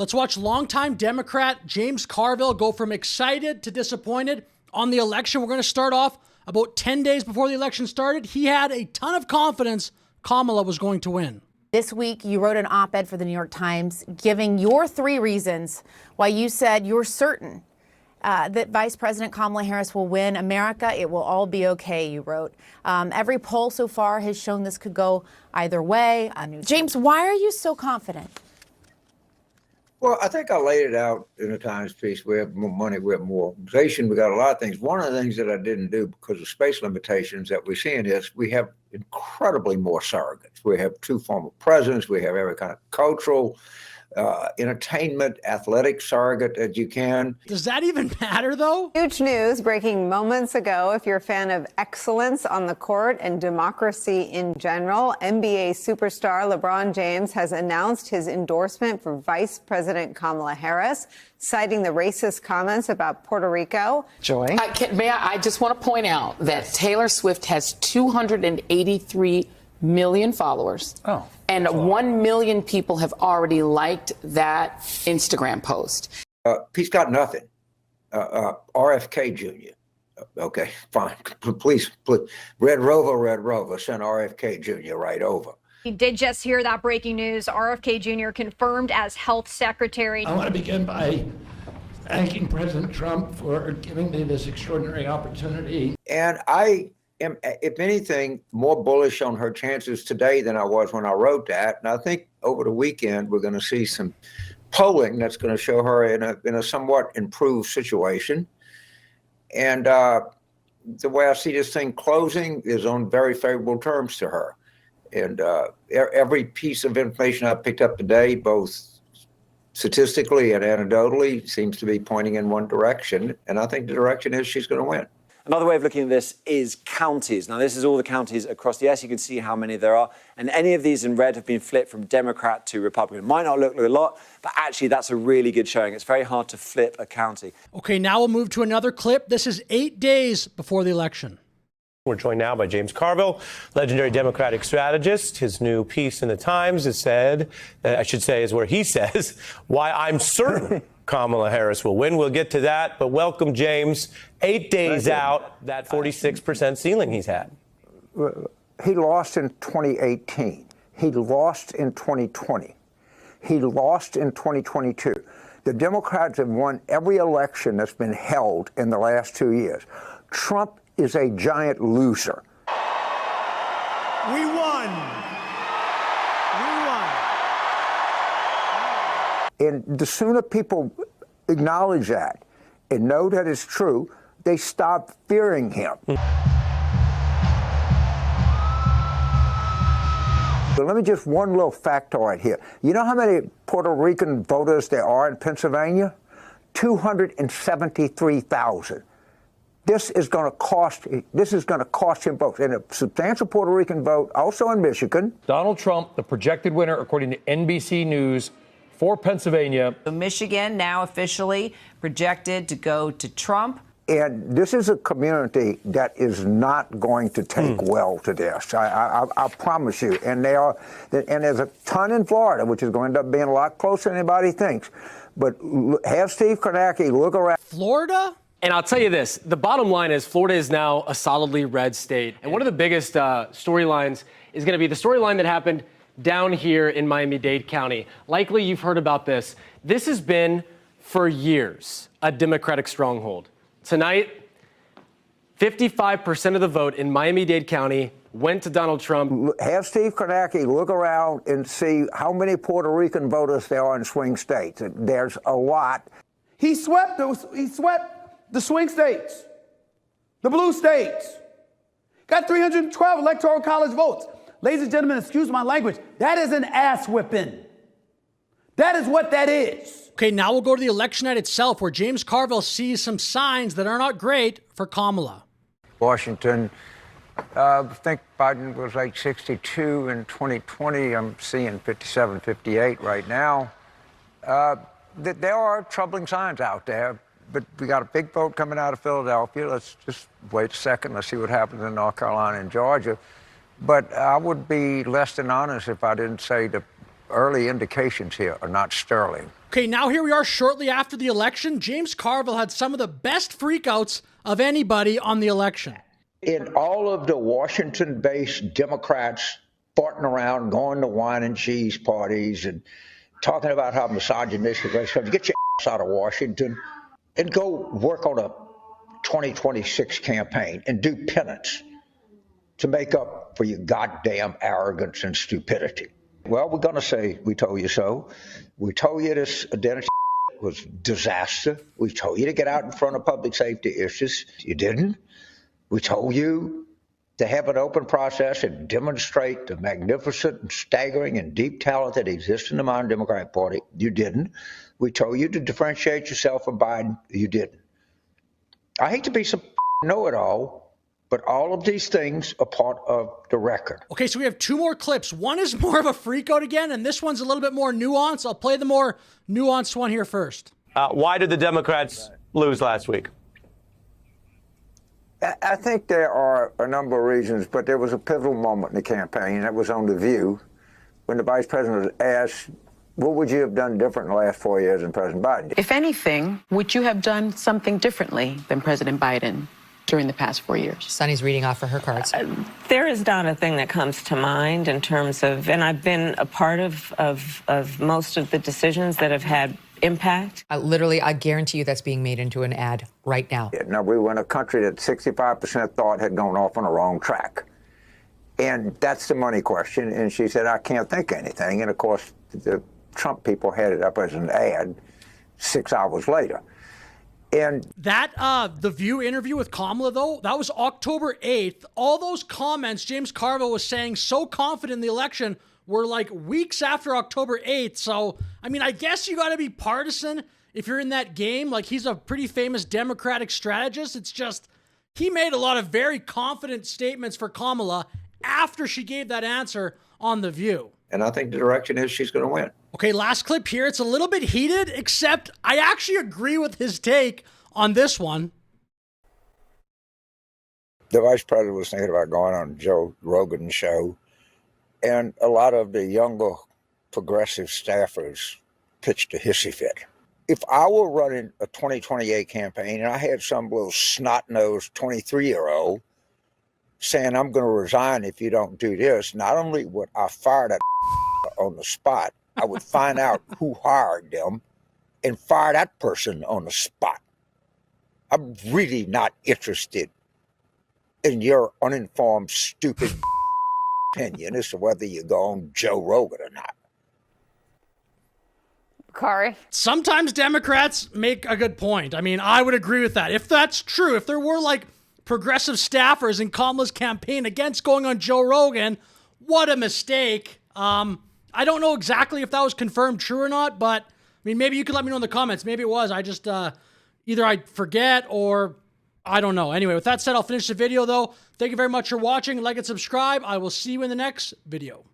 Let's watch longtime Democrat James Carville go from excited to disappointed on the election. We're going to start off about 10 days before the election started. He had a ton of confidence Kamala was going to win. This week, you wrote an op-ed for the New York Times giving your 3 reasons why you said you're certain that Vice President Kamala Harris will win America. It will all be okay, you wrote. Every poll so far has shown this could go either way. James, why are you so confident? Well, I think I laid it out in the Times piece. We have more money, we have more organization, we got a lot of things. One of the things that I didn't do because of space limitations that we're seeing is we have incredibly more surrogates. We have 2 former presidents, we have every kind of cultural, entertainment, athletic surrogate that you can. Does that even matter, though? Huge news breaking moments ago. If you're a fan of excellence on the court and democracy in general, NBA superstar LeBron James has announced his endorsement for Vice President Kamala Harris, citing the racist comments about Puerto Rico. Joy? I just want to point out that Taylor Swift has 283 million followers. Oh. And 1 million people have already liked that Instagram post. He's got nothing. RFK Jr. Okay, fine. Please, Red Rover, send RFK Jr. right over. We did just hear that breaking news. RFK Jr. confirmed as health secretary. I want to begin by thanking President Trump for giving me this extraordinary opportunity. And I am, if anything, more bullish on her chances today than I was when I wrote that. And I think over the weekend, we're going to see some polling that's going to show her in a somewhat improved situation. And the way I see this thing closing is on very favorable terms to her. And every piece of information I picked up today, both statistically and anecdotally, seems to be pointing in one direction. And I think the direction is she's going to win. Another way of looking at this is counties. Now, this is all the counties across the U.S. You can see how many there are. And any of these in red have been flipped from Democrat to Republican. It might not look like a lot, but actually that's a really good showing. It's very hard to flip a county. Okay, now we'll move to another clip. This is 8 days before the election. We're joined now by James Carville, legendary Democratic strategist. His new piece in the Times is is where he says why I'm certain Kamala Harris will win. We'll get to that, but welcome, James. 8 days out, that 46% ceiling he's had. He lost in 2018. He lost in 2020. He lost in 2022. The Democrats have won every election that's been held in the last 2 years. Trump is a giant loser. We won. And the sooner people acknowledge that and know that it's true, they stop fearing him. But let me just one little factoid here. You know how many Puerto Rican voters there are in Pennsylvania? 273,000. This is going to cost him votes, and a substantial Puerto Rican vote also in Michigan. Donald Trump, the projected winner, according to NBC News, for Pennsylvania. Michigan now officially projected to go to Trump. And this is a community that is not going to take well to this. I promise you. And there's a ton in Florida, which is going to end up being a lot closer than anybody thinks. But have Steve Kornacki look around. Florida? And I'll tell you this, the bottom line is Florida is now a solidly red state. And one of the biggest storylines is going to be the storyline that happened down here in Miami-Dade County. Likely you've heard about this. This has been, for years, a Democratic stronghold. Tonight, 55% of the vote in Miami-Dade County went to Donald Trump. Have Steve Kornacki look around and see how many Puerto Rican voters there are in swing states. There's a lot. He swept the swing states, the blue states. Got 312 electoral college votes. Ladies and gentlemen, excuse my language. That is an ass whipping. That is what that is. Okay, now we'll go to the election night itself, where James Carville sees some signs that are not great for Kamala. Washington, I think Biden was like 62 in 2020. I'm seeing 57, 58 right now. There are troubling signs out there, but we got a big vote coming out of Philadelphia. Let's just wait a second. Let's see what happens in North Carolina and Georgia. But I would be less than honest if I didn't say the early indications here are not sterling. Okay, now here we are shortly after the election. James Carville had some of the best freakouts of anybody on the election. In all of the Washington-based Democrats farting around, going to wine and cheese parties and talking about how misogynistic they are, get your ass out of Washington and go work on a 2026 campaign and do penance to make up for your goddamn arrogance and stupidity. Well, we're going to say we told you so. We told you this identity was disaster. We told you to get out in front of public safety issues. You didn't. We told you to have an open process and demonstrate the magnificent and staggering and deep talent that exists in the modern Democratic Party. You didn't. We told you to differentiate yourself from Biden. You didn't. I hate to be some know-it-all, but all of these things are part of the record. Okay, so we have two more clips. One is more of a freakout again, and this one's a little bit more nuanced. I'll play the more nuanced one here first. Why did the Democrats lose last week? I think there are a number of reasons, but there was a pivotal moment in the campaign, and that was on The View, when the vice president was asked, what would you have done different in the last 4 years than President Biden? If anything, would you have done something differently than President Biden during the past 4 years? Sunny's reading off of her cards. There is not a thing that comes to mind in terms of, and I've been a part of most of the decisions that have had impact. Literally, I guarantee you that's being made into an ad right now. Now, we were in a country that 65% thought had gone off on a wrong track. And that's the money question. And she said, I can't think of anything. And of course, the Trump people had it up as an ad 6 hours later. And that, the View interview with Kamala, though, that was October 8th. All those comments James Carville was saying so confident in the election were like weeks after October 8th. So, I mean, I guess you got to be partisan if you're in that game. Like, he's a pretty famous Democratic strategist. It's just, he made a lot of very confident statements for Kamala after she gave that answer on The View. And I think the direction is she's going to win. Okay, last clip here. It's a little bit heated, except I actually agree with his take on this one. the vice president was thinking about going on Joe Rogan's show, and a lot of the younger progressive staffers pitched a hissy fit. If I were running a 2028 campaign and I had some little snot-nosed 23-year-old saying, I'm going to resign if you don't do this, not only would I fire that on the spot, I would find out who hired them and fire that person on the spot. I'm really not interested in your uninformed, stupid opinion as to whether you go on Joe Rogan or not. Kari? Sometimes Democrats make a good point. I mean, I would agree with that. If that's true, if there were like progressive staffers in Kamala's campaign against going on Joe Rogan, what a mistake. I don't know exactly if that was confirmed true or not, but I mean, maybe you could let me know in the comments. Maybe it was. I just, either I forget or I don't know. Anyway, with that said, I'll finish the video though. Thank you very much for watching. Like and subscribe. I will see you in the next video.